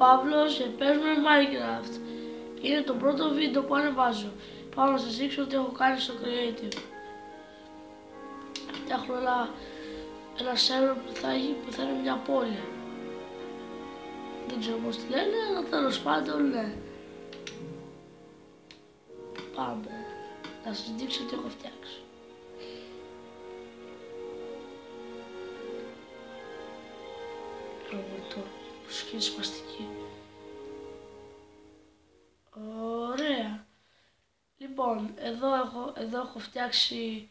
Παύλος και παίζουμε Minecraft. Είναι το πρώτο βίντεο που ανεβάζω. Πάω να σας δείξω τι έχω κάνει στο Creative. Φτιάχνω ένα σερβερ που θα είναι μια πόλη. Δεν ξέρω πώς τη λένε, αλλά τέλος πάντων ναι. Πάμε να σας δείξω τι έχω φτιάξει. Το μουσική σπαστική. Ωραία. Λοιπόν, εδώ έχω φτιάξει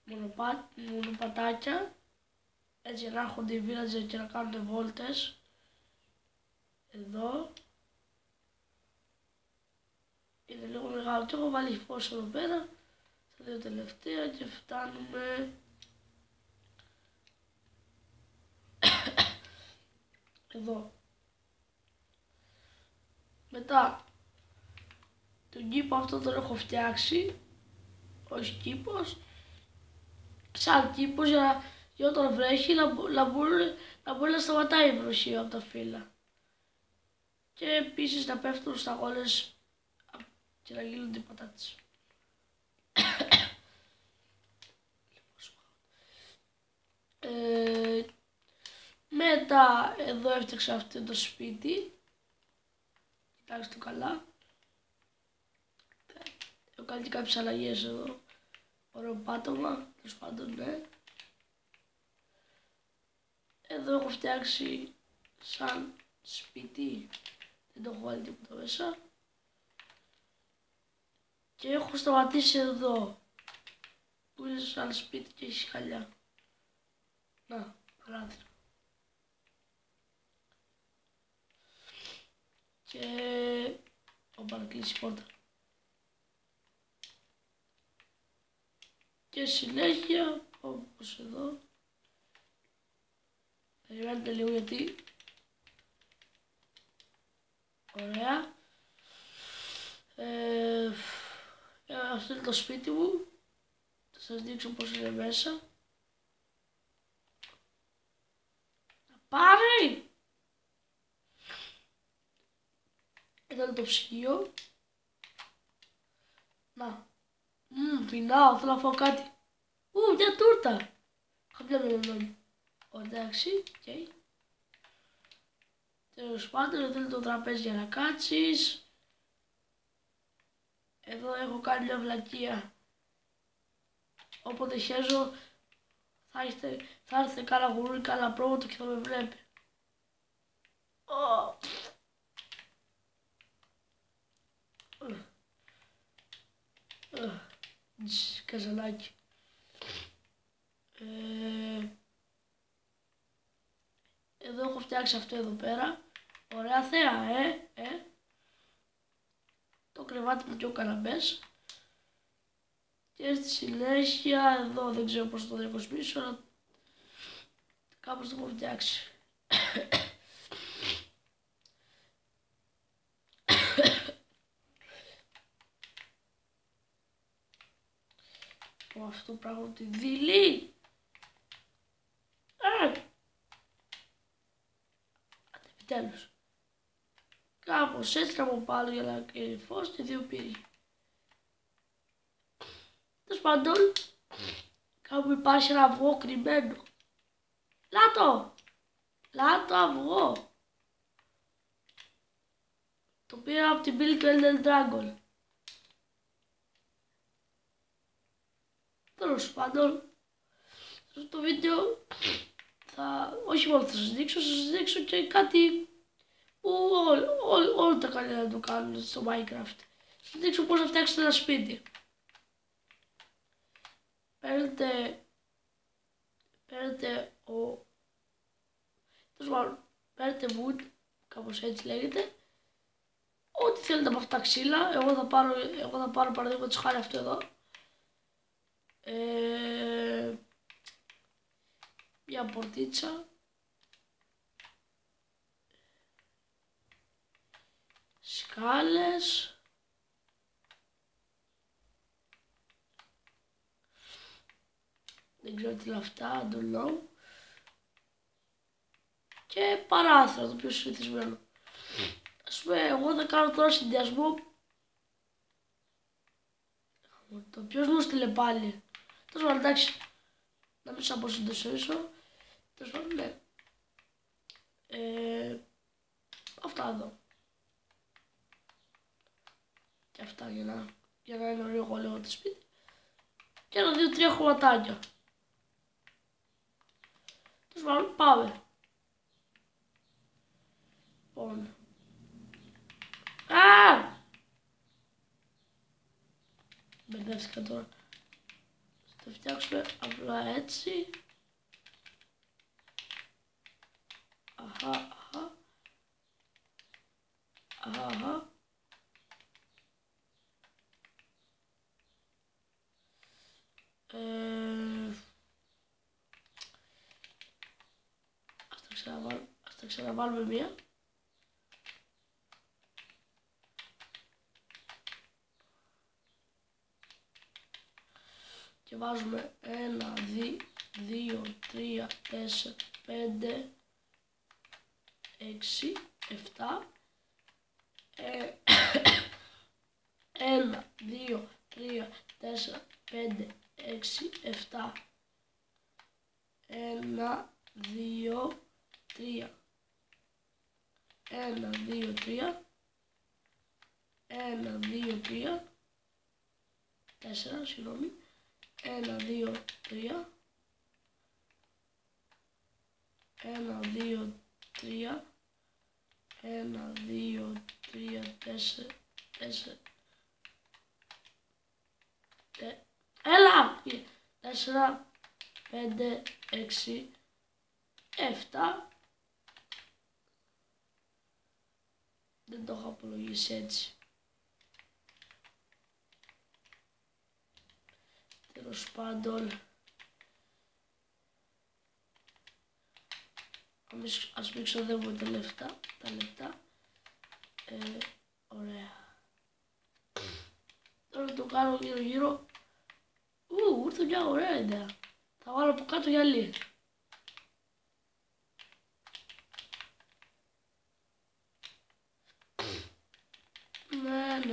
μονοπατάκια, έτσι για να έρχονται οι villager και να κάνουν βόλτες. Εδώ είναι λίγο μεγάλο και έχω βάλει φως εδώ πέρα στα δύο τελευταία και φτάνουμε εδώ. Μετά τον κήπο αυτό τον έχω φτιάξει, όχι κήπος, σαν κήπος για όταν βρέχει να μπορεί να σταματάει η βροχή από τα φύλλα. Και επίσης να πέφτουν σταγόνες και να γίνονται οι πατάτες. Μετά εδώ έφτιαξα αυτό το σπίτι. Κοιτάξτε το καλά. Έχω κάνει και κάποιες αλλαγές εδώ. Ωραίο πάτωμα, τέλος πάντων ναι. Εδώ έχω φτιάξει σαν σπίτι. Δεν το έχω βάλει τίποτα μέσα. Και έχω σταματήσει εδώ. Που είναι σαν σπίτι και έχει χαλιά. Να, παράθυρο. Και όπα να κλείσει η πόρτα. Και συνέχεια όπως εδώ. Περιμένετε λίγο γιατί. Ωραία. Αυτό είναι το σπίτι μου. Θα σας δείξω πως είναι μέσα. Να πάρει! Εδώ είναι το ψυγείο. Να. Πεινάω, θέλω να φάω κάτι. Μια τούρτα. Χαμηλά μελονόνι. Εντάξει, οκ. Τέλος πάντων, εδώ είναι το τραπέζι για να κάτσεις. Εδώ έχω κάνει μια βλακεία. Όποτε χέζω θα έρθει κάνα γουρούνι, κάνα πρόβατο και θα με βλέπει. Καζανάκι. Εδώ έχω φτιάξει αυτό εδώ πέρα. Ωραία θέα, το κρεβάτι μου και ο καναπές. Και στη συνέχεια εδώ δεν ξέρω πώς το διακοσμήσω, αλλά κάπως το έχω φτιάξει. Αυτό πράγμα τη δειλή. Επιτέλους. Κάπως έτσι θα μου πάρω για να καίει φως και δύο πύροι. Τέλος πάντων, κάπου υπάρχει ένα αυγό κρυμμένο. Λάτο αυγό. Το πήρα από την πύλη του Elden Dragon. Τέλος πάντων, σε αυτό το βίντεο όχι μόνο θα σας δείξω και κάτι που όλοι τα κανένα να το κάνουν στο Minecraft. Θα σας δείξω πώς να φτιάξετε ένα σπίτι. Παίρνετε wood, κάπως έτσι λέγεται. Ό,τι θέλετε από αυτά τα ξύλα. Εγώ θα πάρω παραδείγματος χάρη αυτό εδώ. Μια πορτίτσα. Σκάλες. Δεν ξέρω τι είναι αυτά, I don't know. Και και παράθυρα, το πιο συνηθισμένο. Ας πούμε, εγώ θα κάνω τώρα συνδυασμό. Το ποιος μου στείλε πάλι. Τέλος πάντων, εντάξει, να μην σας αποσυντοσίσω. Τέλος πάντων, ναι. Αυτά εδώ. Και αυτά για να είναι λίγο λίγο το σπίτι. Και ένα, 2-3 χρωματάκια. Τέλος πάντων, πάμε. Λοιπόν. Μπερδεύτηκα τώρα. Θα το φτιάξουμε απλά έτσι. Αχα. Ας τα ξαναβάλουμε μία. Και βάζουμε 1, 2, 3, 4, 5, 6, 7. 1, 2, 3, 4, 5, 6, 7. 1, 2, 3. 1, 2, 3. 1, 2, 3. 4, συγγνώμη. 1, 2, 3. 1, 2, 3. 1, 2, 3, 4, 4. Έλα! 4, 5, 6, 7. Δεν το έχω απολογίσει έτσι. Τέλος πάντων, ας μην ξοδεύουμε τα λεπτά. Ωραία. Τώρα το κάνω γύρω. Ήρθε μια ωραία ιδέα. Θα βάλω από κάτω γυαλί. Ναι.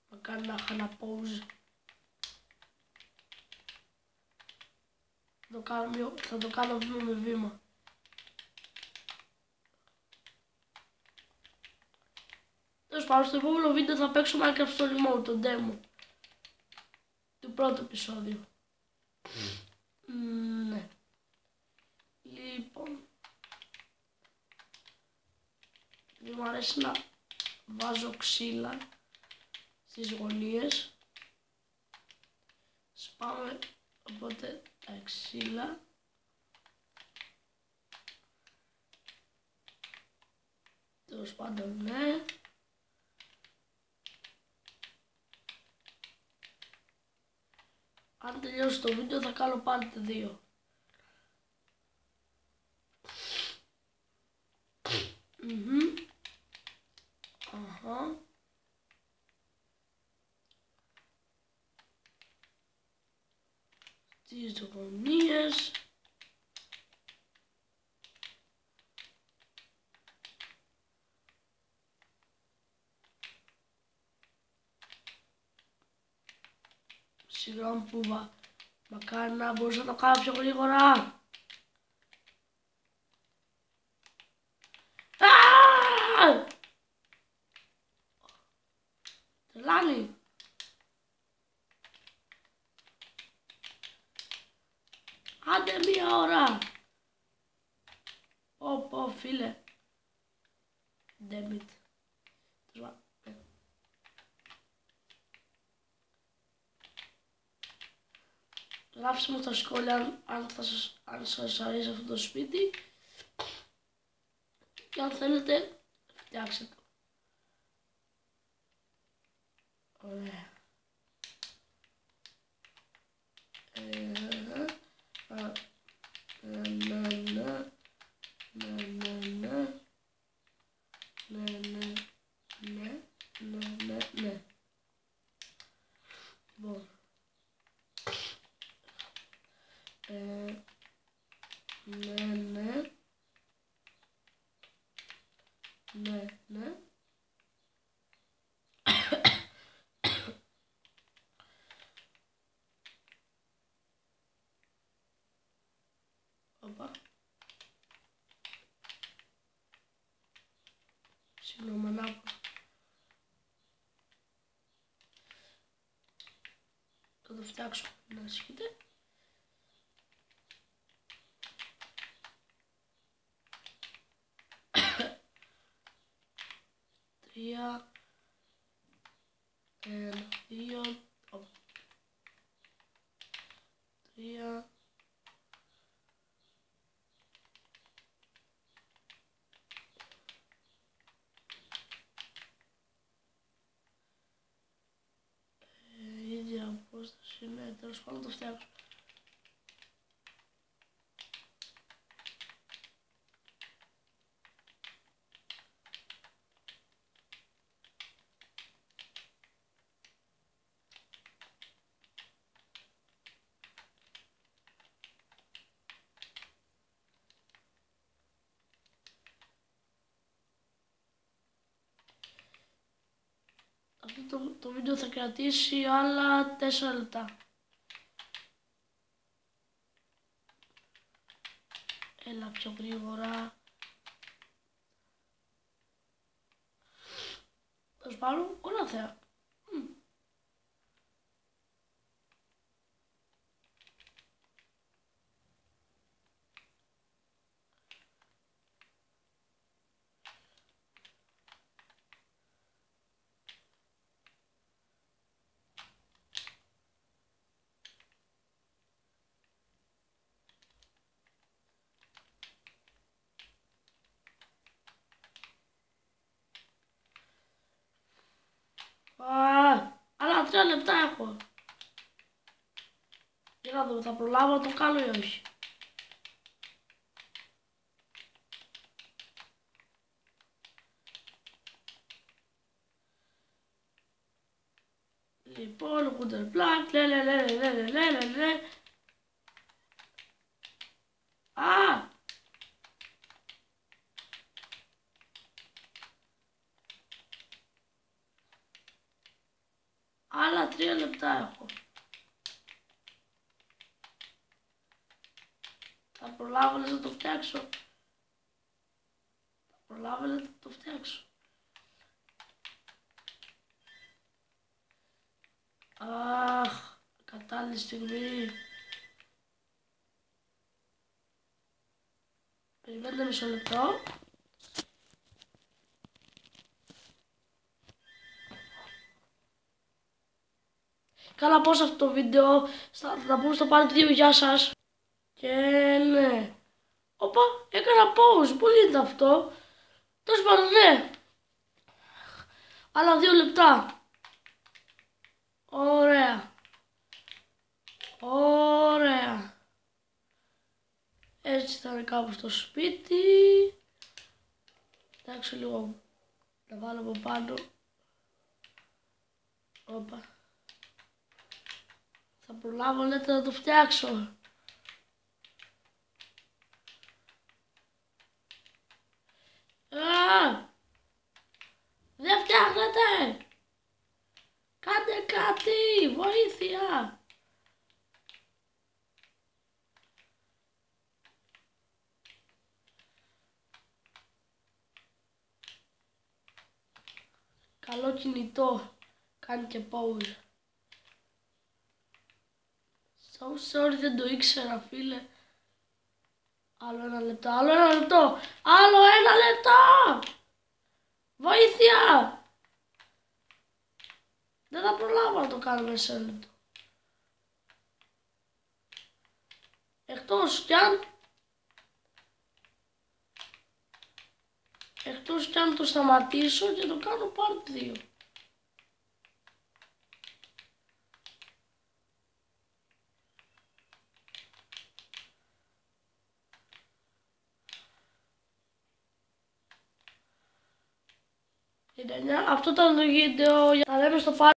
Θα κάνω ένα pause. Θα το κάνω βήμα με βήμα. Τέλος πάντων, στο επόμενο βίντεο θα παίξω Minecraft Story Mode, το demo του πρώτου επεισόδιου. Ναι. Λοιπόν, μου αρέσει να βάζω ξύλα στις γωνίες. Σπάμε οπότε τα ξύλα. Τέλος πάντων, ναι. Αν τελειώσει το βίντεο θα κάνω πάλι τα 2. Τις γωνίες. Συγγνώμη που μακάρι να μπορούσα να το κάνω πιο γρήγορα. Τρελάνει. Άντε μία ώρα. Πω φίλε. Damn it. Γράψτε μου στα σχόλια αν σας αρέσει αυτό το σπίτι και αν θέλετε φτιάξτε το. Ωραία. Ναι. Ναι, ναι. Ναι, ναι. Οπα. Συγγνώμη, ανάποδα. Θα το φτιάξω, να ασχείτε. Τρία. Ένα, δύο. Τρία. Ίδια απόσταση, ναι, τέλος πάντων το φτιάξω. Αυτό το βίντεο θα κρατήσει άλλα 4 λεπτά. Έλα πιο γρήγορα. Θα σου πάρω όλα θέα. Άλλα 3 λεπτά έχω. Για να δούμε, θα προλάβω να το κάνω ή όχι. Λοιπόν, Wooden Plank, λε. Α! Άλλα 3 λεπτά έχω. Θα προλάβω να το φτιάξω. Θα προλάβω να το φτιάξω. Αχ, κατάλληλη στιγμή. Περιμένετε μισό λεπτό. Κάνα pause αυτό το βίντεο, θα πούμε στο part 2, γεια σας. Και ναι. Όπα, έκανα pause, πώς γίνεται αυτό. Τέλος πάντων, ναι. Άλλα 2 λεπτά. Ωραία. Ωραία. Έτσι θα είναι κάπου στο σπίτι. Εντάξει λίγο, να βάλω από πάνω. Όπα. Θα προλάβω, λέτε, να το φτιάξω. Δεν φτιάχνετε. Κάντε κάτι, βοήθεια. Καλό κινητό. Κάνει και pause. So sorry, δεν το ήξερα, φίλε. Άλλο 1 λεπτό, άλλο 1 λεπτό. Άλλο 1 λεπτό. Βοήθεια. Δεν θα προλάβω να το κάνω μέσα σε λεπτό. Εκτός κι αν το σταματήσω και το κάνω part 2. Αυτό ήταν το βίντεο, τα λέμε στο part